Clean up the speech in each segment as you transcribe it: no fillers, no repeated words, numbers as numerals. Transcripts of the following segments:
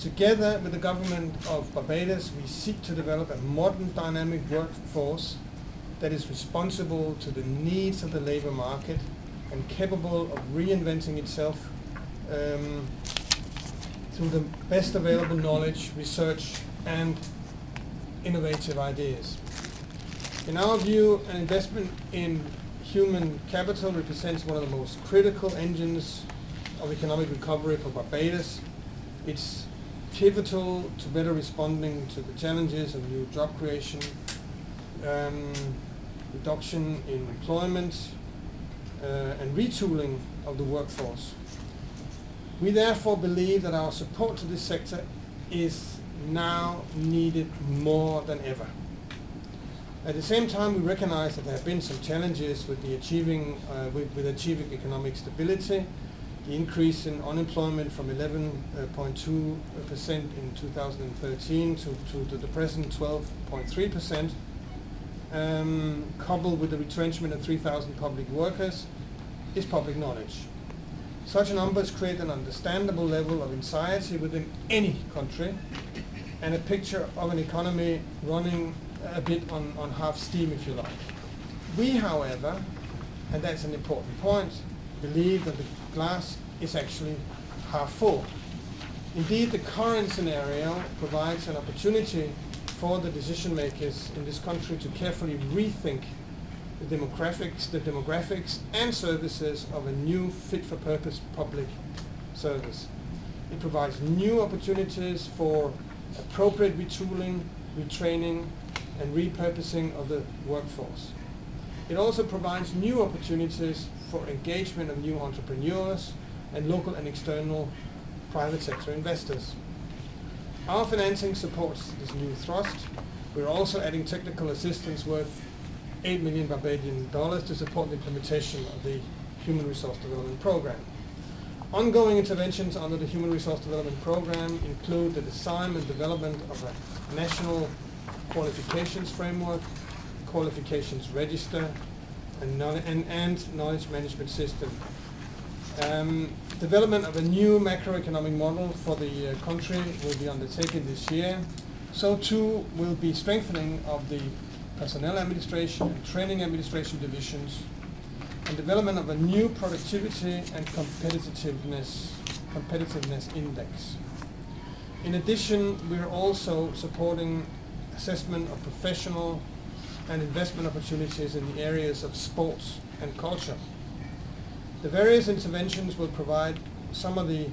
Together with the government of Barbados, we seek to develop a modern dynamic workforce that is responsible to the needs of the labour market and capable of reinventing itself through the best available knowledge, research and innovative ideas. In our view, an investment in human capital represents one of the most critical engines of economic recovery for Barbados. It's pivotal to better responding to the challenges of new job creation, reduction in employment, and retooling of the workforce. We therefore believe that our support to this sector is now needed more than ever. At the same time, we recognize that there have been some challenges with achieving economic stability. The increase in unemployment from 11.2% in 2013 to the present 12.3%, coupled with the retrenchment of 3,000 public workers, is public knowledge. Such numbers create an understandable level of anxiety within any country and a picture of an economy running a bit on half steam, if you like. We, however, and that's an important point, believe that the glass is actually half full. Indeed, the current scenario provides an opportunity for the decision makers in this country to carefully rethink the demographics and services of a new fit-for-purpose public service. It provides new opportunities for appropriate retooling, retraining, and repurposing of the workforce. It also provides new opportunities for engagement of new entrepreneurs and local and external private sector investors. Our financing supports this new thrust. We're also adding technical assistance worth $8 million Barbadian to support the implementation of the Human Resource Development Programme. Ongoing interventions under the Human Resource Development Programme include the design and development of a national qualifications framework, qualifications register, and knowledge management system. Development of a new macroeconomic model for the country will be undertaken this year. So too will be strengthening of the personnel administration and training administration divisions, and development of a new productivity and competitiveness index. In addition, we are also supporting assessment of professional and investment opportunities in the areas of sports and culture. The various interventions will provide some of the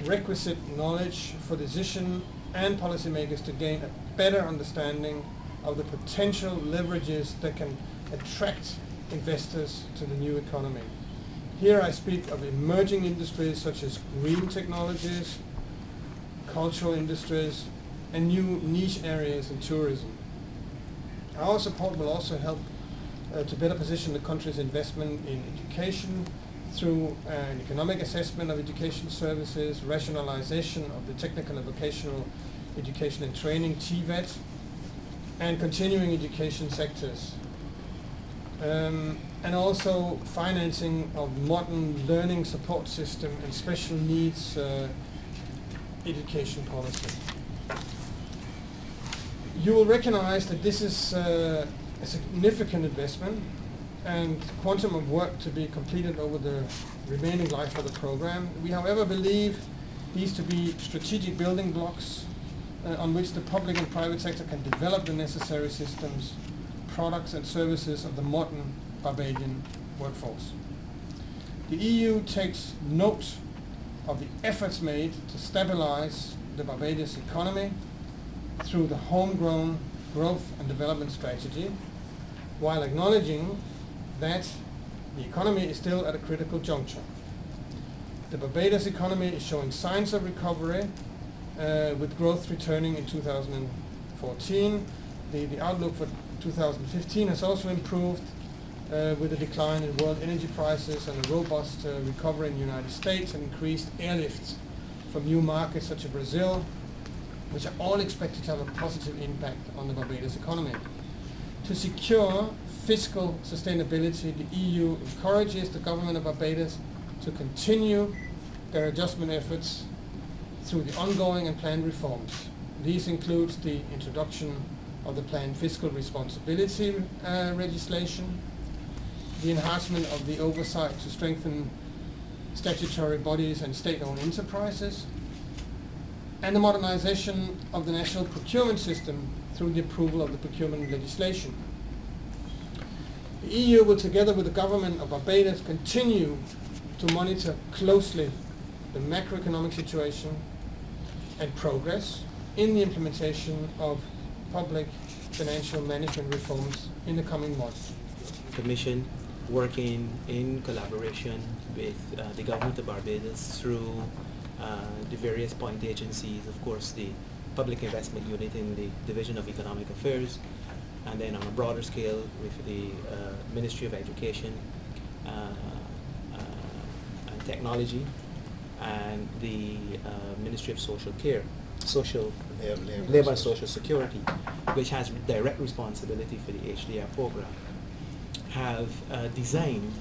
requisite knowledge for decision and policymakers to gain a better understanding of the potential leverages that can attract investors to the new economy. Here I speak of emerging industries such as green technologies, cultural industries, and new niche areas in tourism. Our support will also help to better position the country's investment in education through an economic assessment of education services, rationalization of the technical and vocational education and training, TVET, and continuing education sectors. And also financing of modern learning support system and special needs education policy. You will recognize that this is a significant investment and quantum of work to be completed over the remaining life of the program. We, however, believe these to be strategic building blocks on which the public and private sector can develop the necessary systems, products and services of the modern Barbadian workforce. The EU takes note of the efforts made to stabilize the Barbados economy through the homegrown growth and development strategy, while acknowledging that the economy is still at a critical juncture. The Barbados economy is showing signs of recovery, with growth returning in 2014. The outlook for 2015 has also improved with a decline in world energy prices and a robust recovery in the United States and increased airlifts from new markets such as Brazil, which are all expected to have a positive impact on the Barbados economy. To secure fiscal sustainability, the EU encourages the government of Barbados to continue their adjustment efforts through the ongoing and planned reforms. These include the introduction of the planned fiscal responsibility legislation, the enhancement of the oversight to strengthen statutory bodies and state-owned enterprises, and the modernization of the national procurement system through the approval of the procurement legislation. The EU will, together with the government of Barbados, continue to monitor closely the macroeconomic situation and progress in the implementation of public financial management reforms in the coming months. Commission working in collaboration with the government of Barbados through the various point agencies, of course the Public Investment Unit in the Division of Economic Affairs, and then on a broader scale with the Ministry of Education and Technology, and the Ministry of Social Care, Labour and Social Security, which has direct responsibility for the HDR program, have designed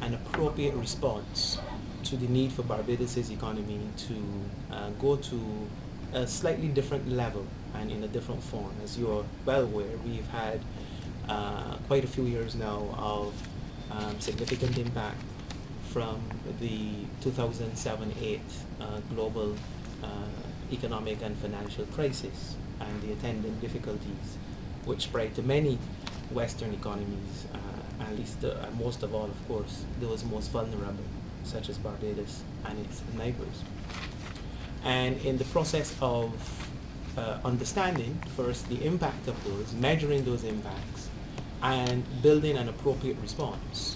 an appropriate response to the need for Barbados' economy to go to a slightly different level and in a different form. As you are well aware, we've had quite a few years now of significant impact from the 2007-8 global economic and financial crisis and the attendant difficulties which spread to many Western economies, at least most of all, of course, those most vulnerable, such as Barbados and its neighbors. And in the process of understanding first the impact of those, measuring those impacts, and building an appropriate response,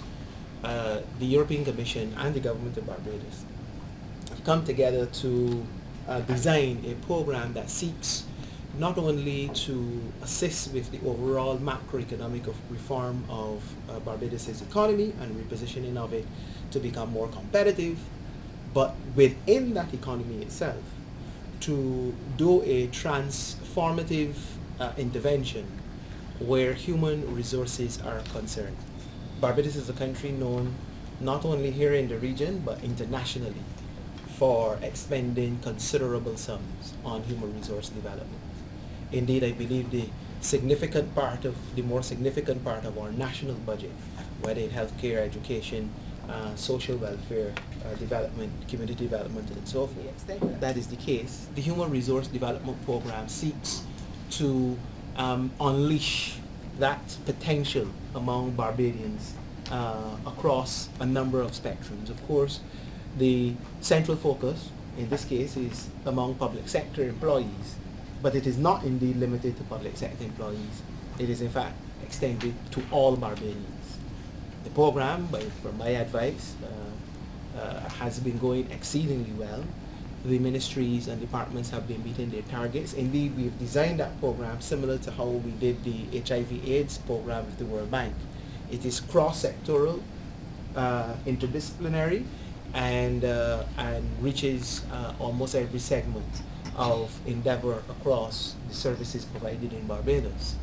the European Commission and the government of Barbados have come together to design a program that seeks not only to assist with the overall macroeconomic reform of Barbados' economy and repositioning of it to become more competitive, but within that economy itself to do a transformative intervention where human resources are concerned. Barbados is a country known not only here in the region but internationally for expending considerable sums on human resource development. Indeed, I believe the more significant part of our national budget, whether in healthcare, education, social welfare, development, community development, and so forth, that is the case. The Human Resource Development Program seeks to unleash that potential among Barbadians across a number of spectrums. Of course, the central focus in this case is among public sector employees, but it is not indeed limited to public sector employees. It is in fact extended to all Barbadians. The program, from my advice, has been going exceedingly well. The ministries and departments have been meeting their targets. Indeed, we've designed that program similar to how we did the HIV/AIDS program with the World Bank. It is cross-sectoral, interdisciplinary, and reaches almost every segment of endeavor across the services provided in Barbados.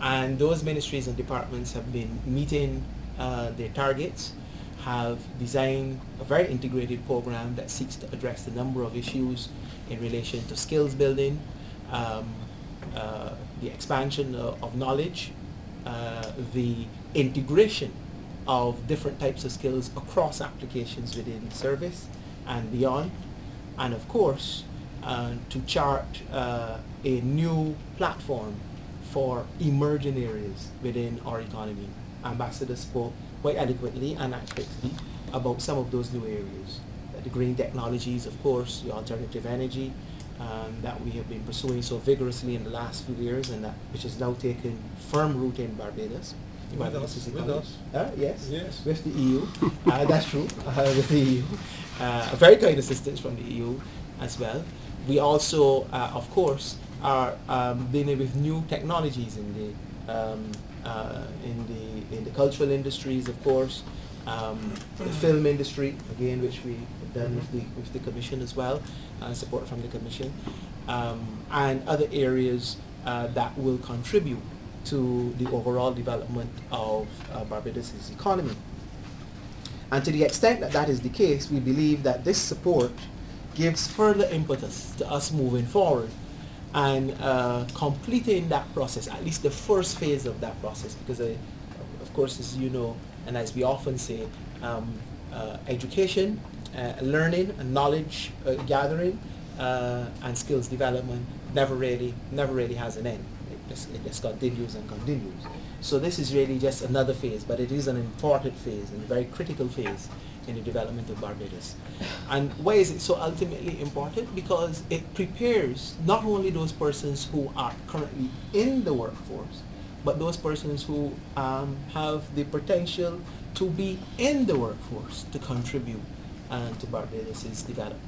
And those ministries and departments have been meeting their targets, have designed a very integrated program that seeks to address the number of issues in relation to skills building, the expansion of knowledge, the integration of different types of skills across applications within service and beyond, and of course to chart a new platform for emerging areas within our economy. Ambassador spoke quite adequately and accurately about some of those new areas. The green technologies, of course, the alternative energy that we have been pursuing so vigorously in the last few years, and which has now taken firm root in Barbados. With us. Yes, with the EU. That's true, with the EU. Very kind assistance from the EU as well. We also, of course, are dealing with new technologies in the cultural industries, of course, the film industry, again, which we have done with the Commission as well, support from the Commission, and other areas that will contribute to the overall development of Barbados' economy. And to the extent that that is the case, we believe that this support gives further impetus to us moving forward and completing that process, at least the first phase of that process, because of course, as you know, and as we often say, education, learning and knowledge gathering and skills development never really has an end. It just continues and continues. So this is really just another phase, but it is an important phase and a very critical phase in the development of Barbados. And why is it so ultimately important? Because it prepares not only those persons who are currently in the workforce, but those persons who have the potential to be in the workforce to contribute to Barbados' development.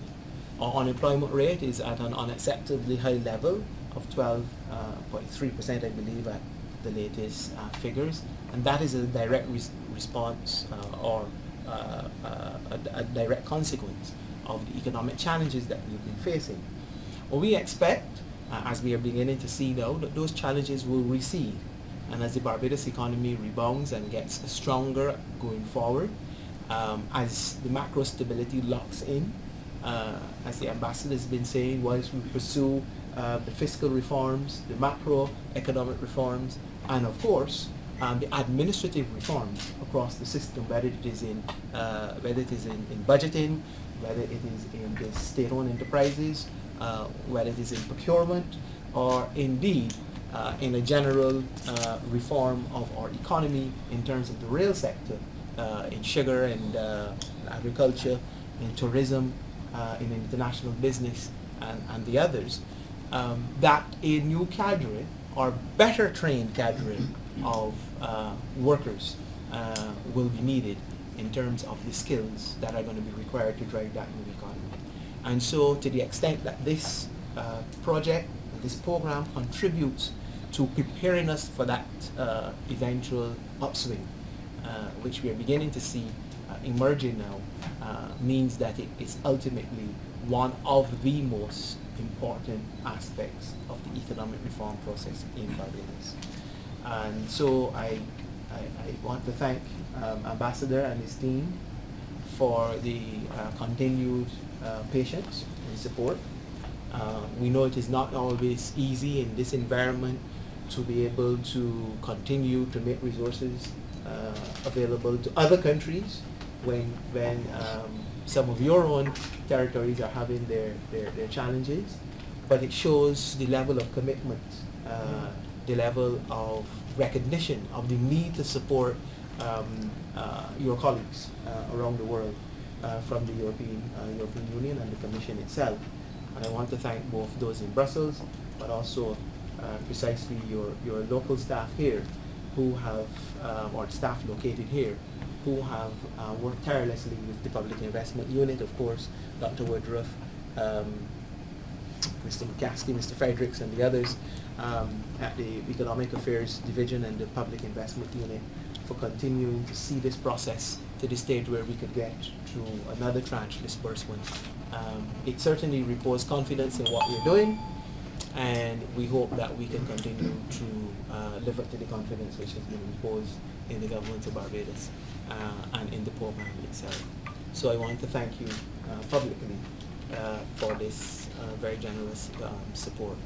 Our unemployment rate is at an unacceptably high level of 12.3%, I believe, at the latest figures, and that is a direct response or a direct consequence of the economic challenges that we've been facing. Well, we expect, as we are beginning to see now, that those challenges will recede, and as the Barbados economy rebounds and gets stronger going forward, as the macro stability locks in, as the ambassador has been saying, whilst we pursue the fiscal reforms, the macroeconomic reforms, and of course the administrative reforms across the system, whether it is in budgeting, whether it is in the state-owned enterprises, whether it is in procurement, or indeed in a general reform of our economy in terms of the rail sector, in sugar and agriculture, in tourism, in international business, and the others, that a new cadre or better trained cadre of workers will be needed in terms of the skills that are going to be required to drive that new economy. And so to the extent that this project, this program contributes to preparing us for that eventual upswing, which we are beginning to see emerging now, means that it is ultimately one of the most important aspects of the economic reform process in Barbados. And so I want to thank Ambassador and his team for the continued patience and support. We know it is not always easy in this environment to be able to continue to make resources available to other countries when some of your own territories are having their challenges, but it shows the level of commitment, the level of recognition of the need to support your colleagues around the world from the European Union and the Commission itself. And I want to thank both those in Brussels, but also precisely your local staff here who have, or staff located here, who have worked tirelessly with the Public Investment Unit, of course, Dr. Woodruff, Mr. McCaskey, Mr. Fredericks, and the others at the Economic Affairs Division and the Public Investment Unit for continuing to see this process to the stage where we could get to another tranche disbursement. It certainly reposes confidence in what we're doing, and we hope that we can continue to live up to the confidence which has been reposed in the government of Barbados and in the program itself. So I want to thank you publicly for this very generous support.